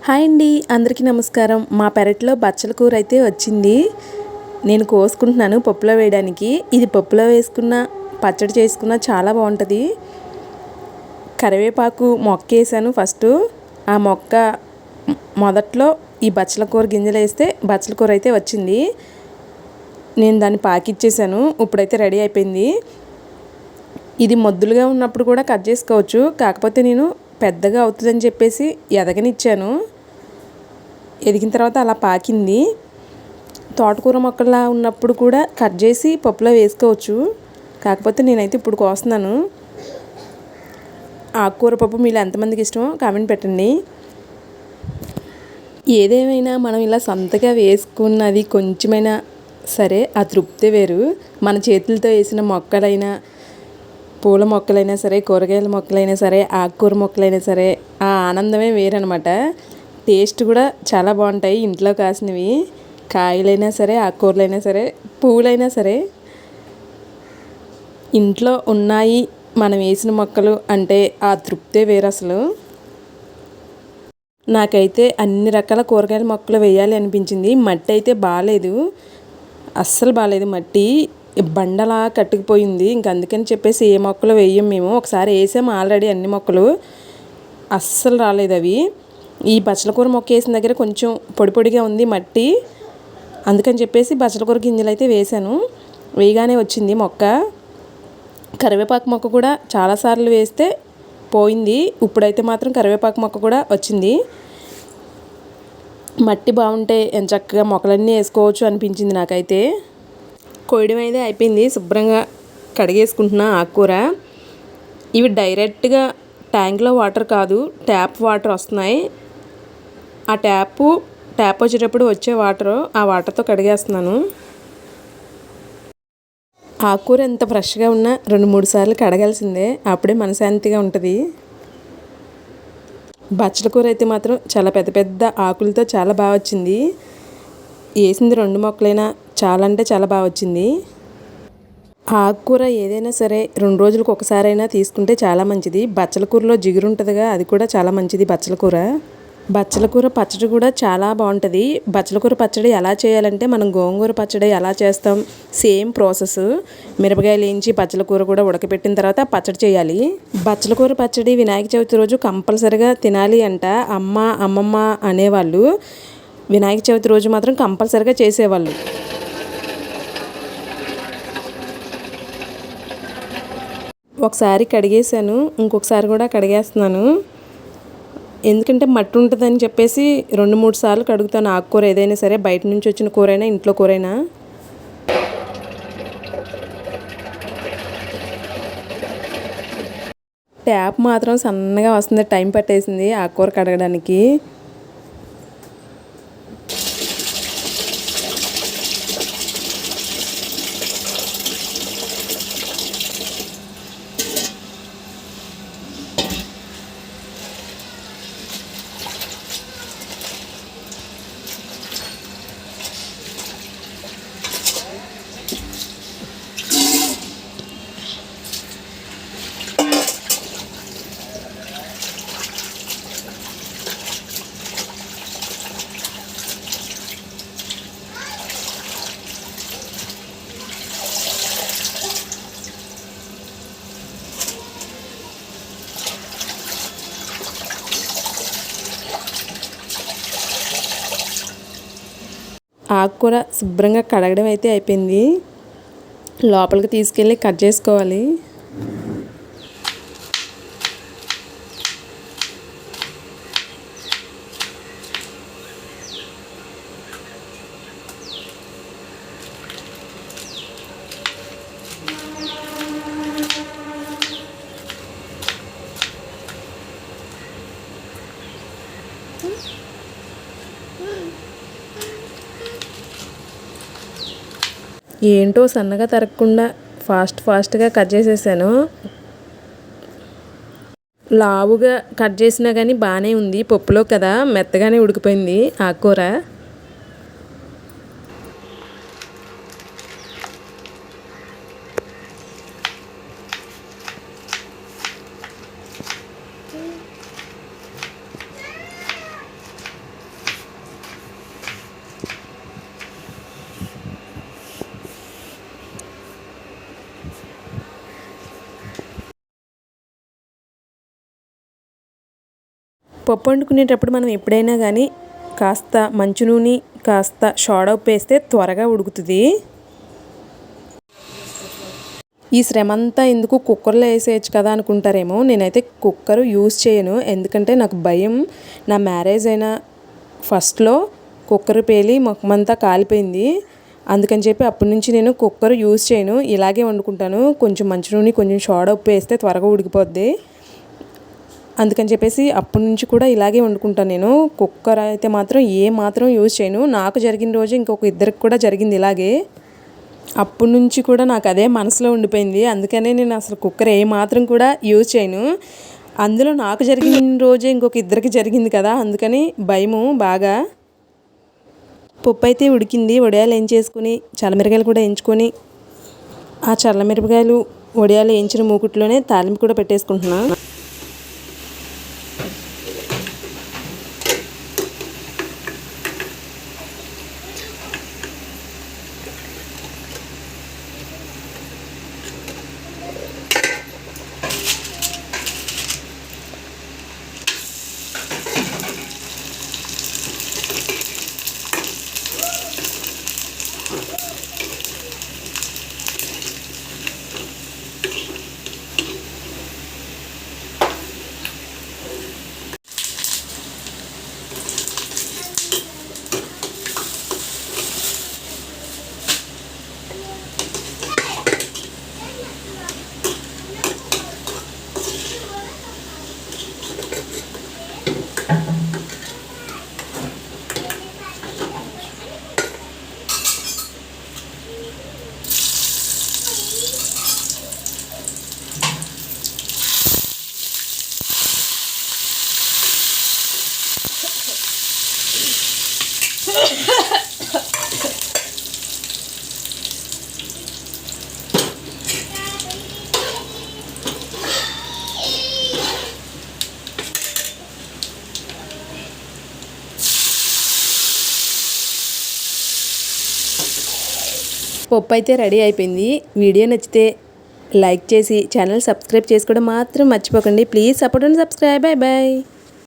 Hi అండి, అందరికీ నమస్కారం. మా పెరట్లో బచ్చల కూర అయితే వచ్చింది. నేను కోసుకుంటున్నాను పప్పులో వేయడానికి. ఇది పప్పులో వేసుకున్న పచ్చడి చేసుకున్న చాలా బాగుంటుంది. కరివేపాకు మొక్క వేసాను ఫస్ట్. ఆ మొక్క మొదట్లో ఈ బచ్చల కూర గింజలు వేస్తే బచ్చల కూర అయితే వచ్చింది. నేను దాన్ని పాకిచ్చేసాను. ఇప్పుడైతే రెడీ అయిపోయింది. ఇది మొద్దులుగా ఉన్నప్పుడు కూడా కట్ చేసుకోవచ్చు. కాకపోతే నేను పెద్దగా అవుతుందని చెప్పేసి ఎదగనిచ్చాను. ఎదిగిన తర్వాత అలా పాకింది. తోటకూర మొక్కలా ఉన్నప్పుడు కూడా కట్ చేసి పప్పులో వేసుకోవచ్చు. కాకపోతే నేనైతే ఇప్పుడు కోస్తున్నాను. ఆకుకూర పప్పు మీలో ఎంతమందికి ఇష్టమో కామెంట్ పెట్టండి. ఏదేమైనా మనం ఇలా సొంతగా వేసుకున్నది కొంచెమైనా సరే ఆ తృప్తి వేరు. మన చేతులతో వేసిన మొక్కలైనా, పూల మొక్కలైనా సరే, కూరగాయల మొక్కలైనా సరే, ఆకుకూర మొక్కలైనా సరే, ఆ ఆనందమే వేరనమాట. టేస్ట్ కూడా చాలా బాగుంటాయి. ఇంట్లో కాసినవి కాయలైనా సరే, ఆకుకూరలైనా సరే, పువ్వులైనా సరే, ఇంట్లో ఉన్నాయి మనం వేసిన మొక్కలు అంటే ఆ తృప్తే వేరు అసలు. నాకైతే అన్ని రకాల కూరగాయల మొక్కలు వేయాలి అనిపించింది. మట్టి అయితే బాగాలేదు, అస్సలు బాగాలేదు. మట్టి బండలా కట్టుకుపోయింది. ఇంక అందుకని చెప్పేసి ఏ మొక్కలు వేయం మేము. ఒకసారి వేసాము ఆల్రెడీ అన్ని మొక్కలు, అస్సలు రాలేదు అవి. ఈ బచ్చల కూర మొక్క వేసిన దగ్గర కొంచెం పొడి పొడిగా ఉంది మట్టి. అందుకని చెప్పేసి బచ్చల కూర గింజలు అయితే వేసాను. వేయగానే వచ్చింది మొక్క. కరివేపాకు మొక్క కూడా చాలాసార్లు వేస్తే పోయింది. ఇప్పుడైతే మాత్రం కరివేపాకు మొక్క కూడా వచ్చింది. మట్టి బాగుంటే ఎంచక్కగా మొక్కలన్నీ వేసుకోవచ్చు అనిపించింది నాకైతే. కోయడం అయితే అయిపోయింది. శుభ్రంగా కడిగేసుకుంటున్నా ఆకుకూర. ఇవి డైరెక్ట్గా ట్యాంక్లో వాటర్ కాదు, ట్యాప్ వాటర్ వస్తున్నాయి. ఆ ట్యాప్ వచ్చేటప్పుడు వచ్చే వాటర్, ఆ వాటర్తో కడిగేస్తున్నాను. ఆకుకూర ఎంత ఫ్రెష్గా ఉన్నా 2-3 సార్లు కడగాల్సిందే, అప్పుడే మనశాంతిగా ఉంటుంది. బచ్చల కూర అయితే మాత్రం చాలా పెద్ద పెద్ద ఆకులతో చాలా బాగా వచ్చింది. వేసింది 2 మొక్కలైనా చాలా అంటే చాలా బాగా వచ్చింది. ఆకుకూర ఏదైనా సరే 2 రోజులకు ఒకసారైనా తీసుకుంటే చాలా మంచిది. బచ్చల కూరలో జిగురు ఉంటుందిగా, అది కూడా చాలా మంచిది. బచ్చల కూర పచ్చడి కూడా చాలా బాగుంటుంది. బచ్చల కూర పచ్చడి ఎలా చేయాలంటే, మనం గోంగూర పచ్చడి ఎలా చేస్తాం సేమ్ ప్రాసెస్. మిరపకాయలు వేయించి బచ్చల కూర కూడా ఉడకపెట్టిన తర్వాత పచ్చడి చేయాలి. బచ్చల కూర పచ్చడి వినాయక చవితి రోజు కంపల్సరిగా తినాలి అంట అమ్మమ్మ అనేవాళ్ళు. వినాయక చవితి రోజు మాత్రం కంపల్సరిగా చేసేవాళ్ళు. ఒకసారి కడిగేసాను, ఇంకొకసారి కూడా కడిగేస్తున్నాను. ఎందుకంటే మట్టి ఉంటుందని చెప్పేసి 2-3 సార్లు కడుగుతాను. ఆకుకూర ఏదైనా సరే, బయట నుంచి వచ్చిన కూరైనా, ఇంట్లో కూరైనా. ట్యాప్ మాత్రం సన్నగా వస్తుంది. టైం పట్టేసింది ఆకుకూర కడగడానికి. ఆకుకూర శుభ్రంగా కడగడం అయితే అయిపోయింది. లోపలికి తీసుకెళ్ళి కట్ చేసుకోవాలి. ఏంటో సన్నగా తరగకుండా ఫాస్ట్గా కట్ చేసేసాను. లావుగా కట్ చేసినా కానీ బాగానే ఉంది. పప్పులో కదా మెత్తగానే ఉడికిపోయింది ఆకుకూర. పప్పు వండుకునేటప్పుడు మనం ఎప్పుడైనా కానీ కాస్త మంచు నూనె కాస్త సోడా ఉప్పు వేస్తే త్వరగా ఉడుకుతుంది. ఈ శ్రమ అంతా ఎందుకు కుక్కర్లో వేసేయచ్చు కదా అనుకుంటారేమో. నేనైతే కుక్కర్ యూజ్ చేయను, ఎందుకంటే నాకు భయం. నా మ్యారేజ్ అయిన ఫస్ట్లో కుక్కర్ పేలి మొక్కమంతా కాలిపోయింది. అందుకని చెప్పి అప్పటి నుంచి నేను కుక్కర్ యూజ్ చేయను, ఇలాగే వండుకుంటాను. కొంచెం మంచి నూనె కొంచెం సోడా ఉప్పు వేస్తే త్వరగా ఉడికిపోద్ది. అందుకని చెప్పేసి అప్పటి నుంచి కూడా ఇలాగే వండుకుంటాను నేను. కుక్కర్ అయితే మాత్రం మాత్రం యూజ్ చేయను. నాకు జరిగిన రోజు ఇంకొక ఇద్దరికి కూడా జరిగింది ఇలాగే. అప్పటి నుంచి కూడా నాకు అదే మనసులో ఉండిపోయింది. అందుకనే నేను అసలు కుక్కర్ మాత్రం కూడా యూజ్ చేయను. అందులో నాకు జరిగిన రోజే ఇంకొక ఇద్దరికి జరిగింది కదా, అందుకని భయము బాగా. పప్పు అయితే ఉడికింది. వడియాలు వేయించేసుకుని చల్లమిరకాయలు కూడా వేయించుకొని ఆ చల్లమిరపకాయలు వడియాలు వేయించిన మూకుట్లోనే తాలింపు కూడా పెట్టేసుకుంటున్నాను. పప్పు అయితే రెడీ అయిపోయింది. వీడియో నచ్చితే లైక్ చేసి ఛానల్ సబ్స్క్రైబ్ చేసుకోవడం మాత్రం మర్చిపోకండి. Please support and subscribe. Bye bye.